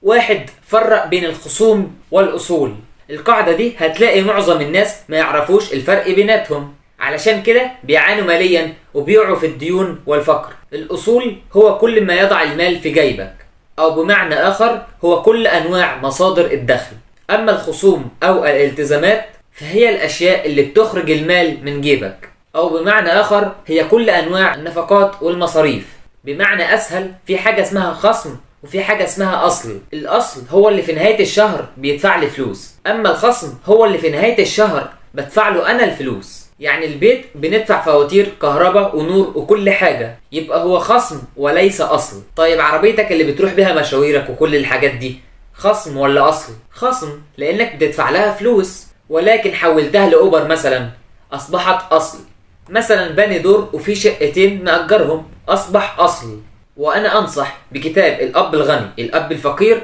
1. فرق بين الخصوم والأصول. القاعدة دي هتلاقي معظم الناس ما يعرفوش الفرق بيناتهم، علشان كده بيعانوا ماليا وبيقعوا في الديون والفقر. الأصول هو كل ما يضع المال في جيبك، أو بمعنى آخر هو كل أنواع مصادر الدخل. أما الخصوم أو الالتزامات فهي الأشياء اللي بتخرج المال من جيبك، أو بمعنى آخر هي كل أنواع النفقات والمصاريف. بمعنى أسهل، في حاجة اسمها خصم وفي حاجة اسمها أصل. الأصل هو اللي في نهاية الشهر بيدفع لي فلوس، أما الخصم هو اللي في نهاية الشهر بدفع له أنا الفلوس. يعني البيت بندفع فواتير كهرباء ونور وكل حاجة، يبقى هو خصم وليس أصل. طيب عربيتك اللي بتروح بيها مشاويرك وكل الحاجات دي خصم ولا أصل؟ خصم، لأنك بتدفع لها فلوس، ولكن حولتها لأوبر مثلا أصبحت أصل. مثلا بني دور وفي شقتين نأجرهم أصبح أصل. وأنا أنصح بكتاب الأب الغني الأب الفقير